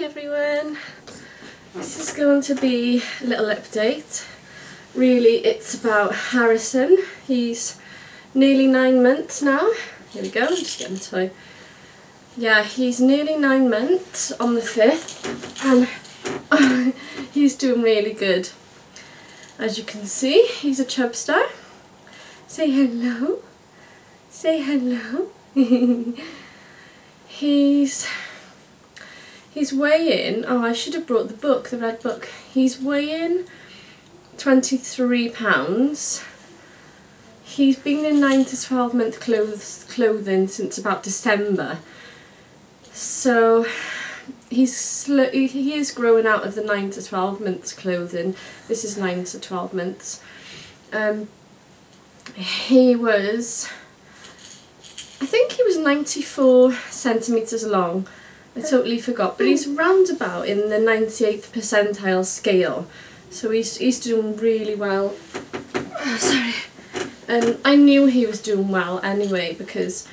Hi everyone, this is going to be a little update. Really it's about Harrison. He's nearly 9 months now. Here we go, I'm just getting the toy. Yeah, he's nearly 9 months on the 5th and he's doing really good. As you can see, he's a chub star. Say hello. Say hello. He's weighing, oh I should have brought the book, the red book. He's weighing 23 pounds. He's been in 9 to 12 month clothing since about December. So he is growing out of the 9 to 12 months clothing. This is 9 to 12 months. He was, I think he was 94 centimetres long. I totally forgot, but he's roundabout in the 98th percentile scale, so he's doing really well. Oh, sorry. I knew he was doing well anyway because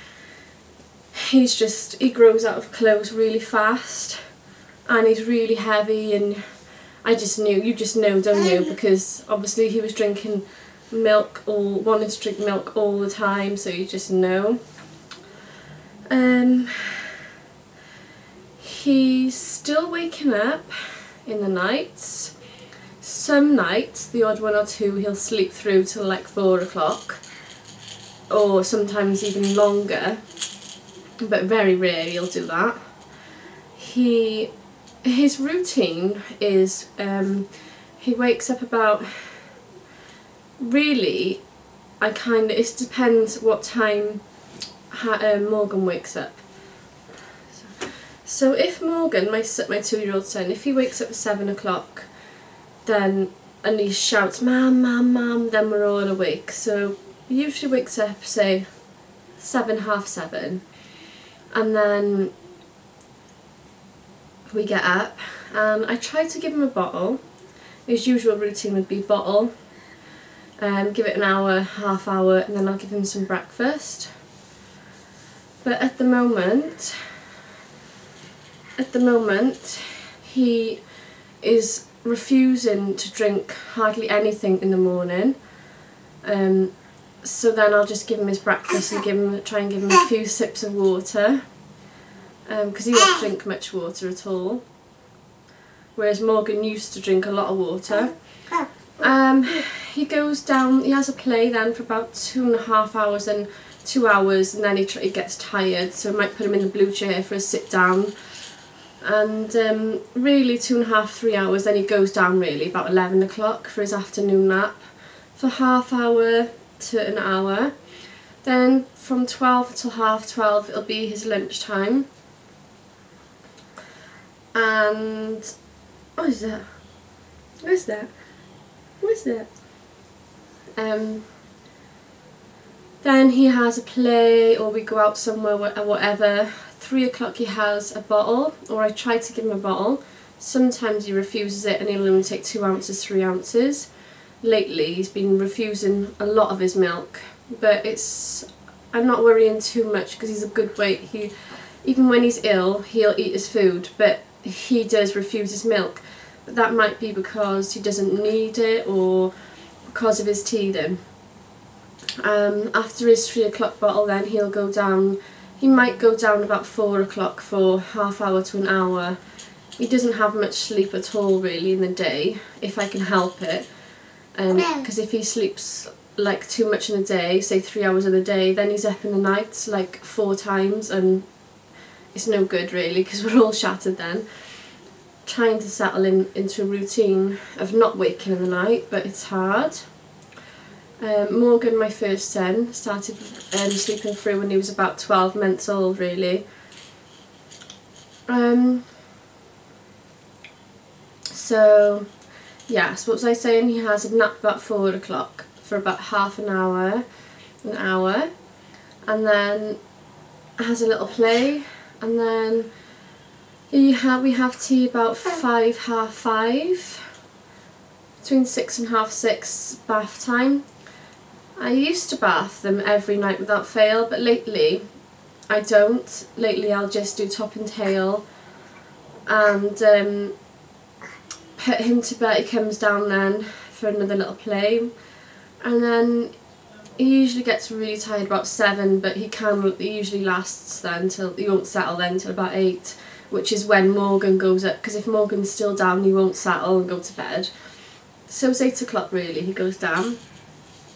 he grows out of clothes really fast, and he's really heavy, and I just knew, you just know, don't you, because obviously he was drinking milk or wanted to drink milk all the time, so you just know. He's still waking up in the nights. Some nights, the odd one or two, he'll sleep through till like 4 o'clock, or sometimes even longer, but very rare he'll do that. His routine is he wakes up about, really, it depends what time Morgan wakes up. So if Morgan, my 2-year-old son, if he wakes up at 7 o'clock, and he shouts, "Mum, Mum, Mum," then we're all awake. So he usually wakes up, say, 7, half 7, and then we get up, and I try to give him a bottle. His usual routine would be bottle, give it an hour, half hour, and then I'll give him some breakfast. But at the moment, he is refusing to drink hardly anything in the morning. So then I'll just give him his breakfast and try and give him a few sips of water, because he won't drink much water at all. Whereas Morgan used to drink a lot of water. He goes down, he has a play then for about 2.5 hours and 2 hours, and then he gets tired, so I might put him in the blue chair for a sit down. And really 2.5, 3 hours, then he goes down really about 11 o'clock for his afternoon nap for half hour to an hour. Then from 12 till half 12 it'll be his lunch time. And what is that? What is that? What is that? Then he has a play, or we go out somewhere, whatever. 3 o'clock he has a bottle, or I try to give him a bottle. Sometimes he refuses it and he'll only take 2 ounces, 3 ounces. Lately he's been refusing a lot of his milk, but I'm not worrying too much because he's a good weight. Even when he's ill, he'll eat his food, but he does refuse his milk. But that might be because he doesn't need it, or because of his teething. After his 3 o'clock bottle, then he'll go down. He might go down about 4 o'clock for half hour to an hour. He doesn't have much sleep at all really in the day, if I can help it. Because if he sleeps like too much in a day, say 3 hours in a day, then he's up in the night like 4 times, and it's no good really because we're all shattered then. Trying to settle into a routine of not waking in the night, but it's hard. Morgan, my first son, started sleeping through when he was about 12 months old really. So yeah, so what was I saying? He has a nap about 4 o'clock for about half an hour, and then has a little play, and then we have tea about 5, half 5, between 6 and half 6, bath time. I used to bath them every night without fail, but lately I don't. Lately I'll just do top and tail, and put him to bed. He comes down then for another little play, and then he usually gets really tired about 7, but he usually lasts then till, he won't settle then till about 8, which is when Morgan goes up, because if Morgan's still down he won't settle and go to bed. So it's 8 o'clock really he goes down.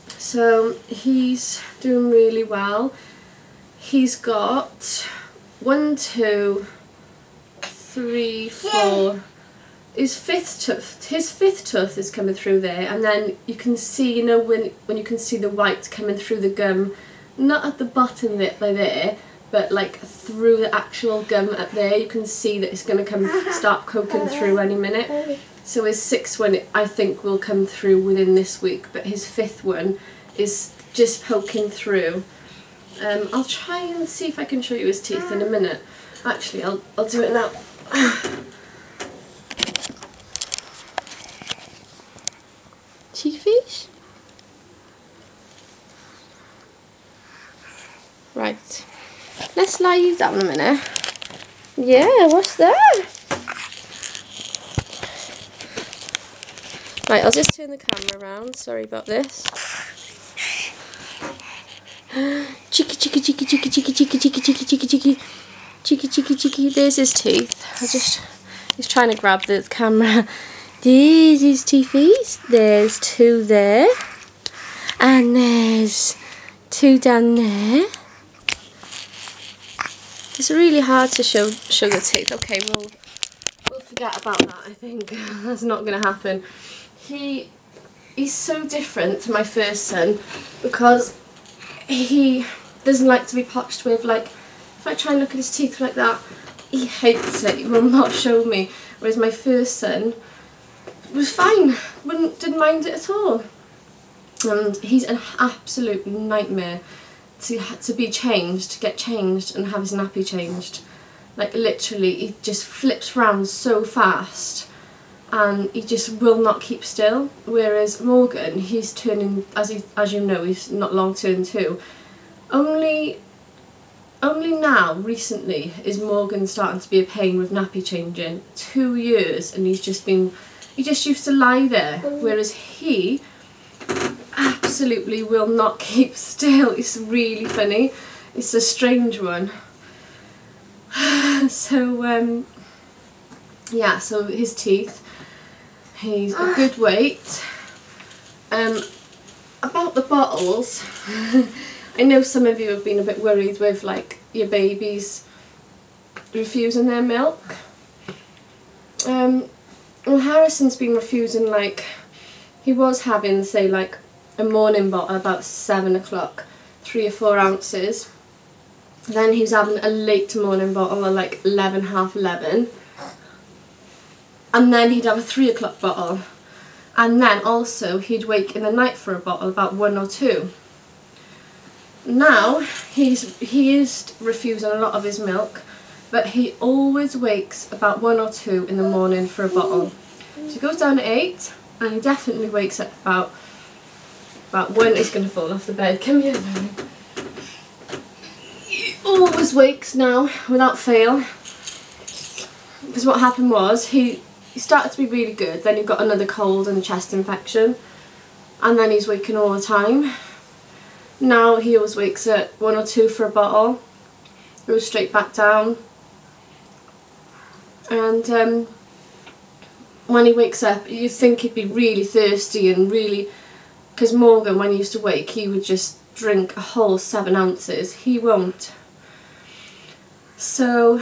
So he's doing really well. He's got 1, 2, 3, 4. His fifth tooth is coming through there, and then you can see, you know, when you can see the white coming through the gum, not at the bottom of it by there, but like through the actual gum up there, you can see that it's going to start poking through any minute. So his 6th one I think will come through within this week, but his 5th one is just poking through. I'll try and see if I can show you his teeth in a minute. Actually, I'll do it now. Teethies? Right. Let's lie you down a minute. Yeah, what's that? Right, I'll just turn the camera around. Sorry about this. Cheeky, cheeky, cheeky, cheeky, cheeky, cheeky, cheeky, cheeky, cheeky, cheeky, cheeky, cheeky, cheeky. There's his teeth. He's trying to grab the camera. There's his teethies. There's 2 there. And there's 2 down there. It's really hard to show the teeth. Okay, we'll forget about that, I think. That's not going to happen. He's so different to my first son because he doesn't like to be potched with. Like, if I try and look at his teeth like that, he hates it. He will not show me. Whereas my first son was fine. Didn't mind it at all. And he's an absolute nightmare to be changed, to get changed and have his nappy changed. Like literally, he just flips round so fast and he just will not keep still. Whereas Morgan, he's turning, as you know, he's not long turned 2. Only now, recently, is Morgan starting to be a pain with nappy changing. 2 years and he just used to lie there. Whereas he absolutely will not keep still. It's really funny. It's a strange one. So yeah, so his teeth, he's a good weight. About the bottles, I know some of you have been a bit worried with like your babies refusing their milk. Well, Harrison's been refusing, like, he was having, say, like a morning bottle about 7 o'clock, 3 or 4 ounces. Then he's having a late morning bottle at like 11, half 11. And then he'd have a 3 o'clock bottle. And then also he'd wake in the night for a bottle about 1 or 2. Now he is refusing a lot of his milk, but he always wakes about 1 or 2 in the morning for a bottle. So he goes down at 8 and he definitely wakes up about 1. He's going to fall off the bed. Come here, darling. He always wakes now without fail, because what happened was he started to be really good, then he got another cold and a chest infection, and then he's waking all the time. Now he always wakes at 1 or 2 for a bottle, goes straight back down, and when he wakes up you think he'd be really thirsty and really, because Morgan, when he used to wake, he would just drink a whole 7 ounces. He won't. So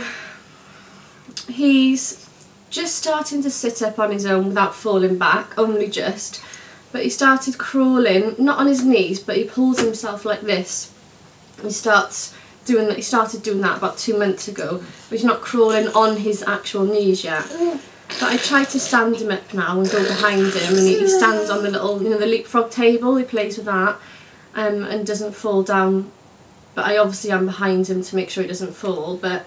he's just starting to sit up on his own without falling back, only just. But he started crawling, not on his knees, but he pulls himself like this. He started doing that about 2 months ago, but he's not crawling on his actual knees yet. But I try to stand him up now and go behind him, and he stands on the little, the leapfrog table. He plays with that, and doesn't fall down. But I obviously am behind him to make sure he doesn't fall. But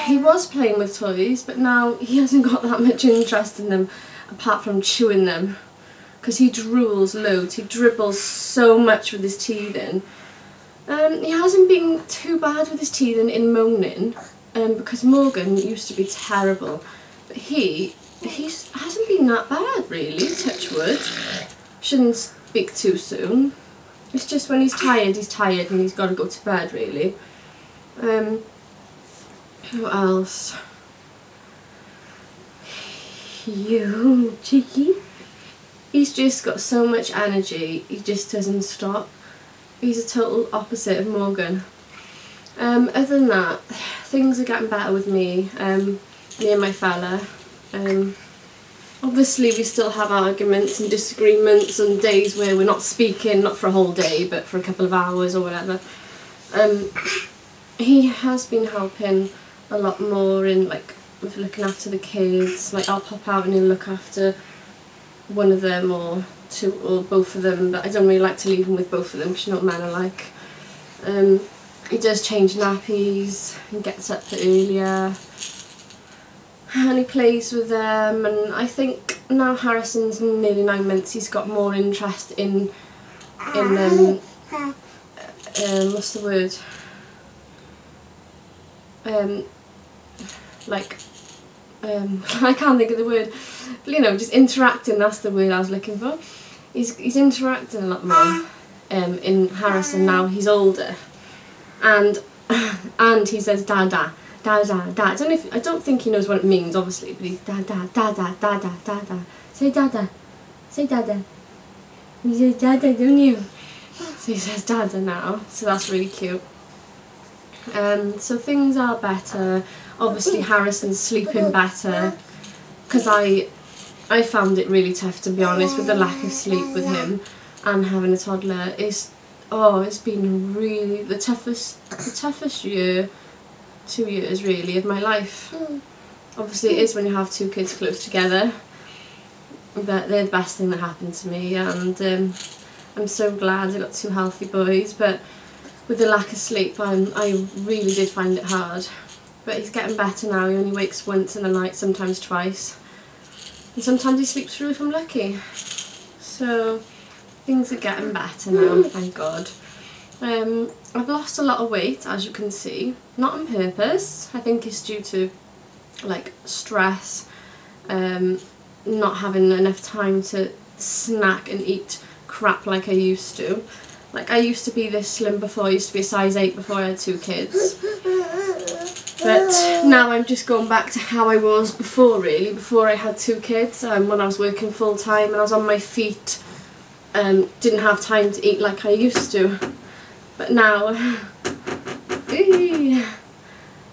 he was playing with toys, but now he hasn't got that much interest in them, apart from chewing them, because he drools loads. He dribbles so much with his teething. He hasn't been too bad with his teething in moaning, because Morgan used to be terrible, but he hasn't been that bad really, touch wood. Shouldn't speak too soon. It's just when he's tired and he's got to go to bed really. What else? You cheeky. He's just got so much energy, he just doesn't stop. He's a total opposite of Morgan. Other than that, things are getting better with me and my fella. Obviously we still have arguments and disagreements and days where we're not speaking, not for a whole day, but for a couple of hours or whatever. He has been helping a lot more in like with looking after the kids. Like I'll pop out and he'll look after one of them or two or both of them, but I don't really like to leave him with both of them because you know what men are like. He does change nappies and gets up earlier and he plays with them, and I think now Harrison's nearly 9 months, he's got more interest in what's the word? I can't think of the word, but you know, just interacting, that's the word I was looking for. He's interacting a lot more in Harrison now he's older, and he says dada, dada, dada. I don't think he knows what it means obviously, but he's dada, dada, dada, dada. Say dada, say dada. You say dada, don't you? So he says dada now, so that's really cute. So things are better. Obviously Harrison's sleeping better, because I found it really tough, to be honest, with the lack of sleep with him and having a toddler. It's been really the toughest year, 2 years really of my life. Obviously it is when you have two kids close together, but they're the best thing that happened to me, and I'm so glad I got two healthy boys. But with the lack of sleep, I really did find it hard. But he's getting better now. He only wakes once in the night, sometimes twice. And sometimes he sleeps through if I'm lucky. So things are getting better now, thank God. I've lost a lot of weight, as you can see. Not on purpose. I think it's due to like stress, not having enough time to snack and eat crap like I used to. Like I used to be this slim before, I used to be a size 8 before I had two kids. But now I'm just going back to how I was before really, before I had two kids, when I was working full time and I was on my feet, didn't have time to eat like I used to. But now,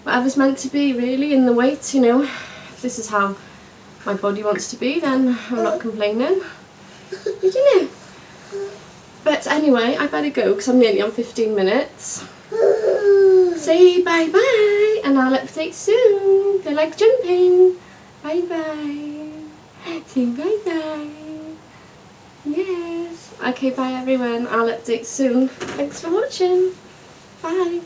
whatever's meant to be really in the weight, you know, if this is how my body wants to be, then I'm not complaining, you know. But anyway, I better go because I'm nearly on 15 minutes. Say bye bye and I'll update soon. They like jumping. Bye bye. Say bye bye. Yes. Okay, bye everyone. I'll update soon. Thanks for watching. Bye.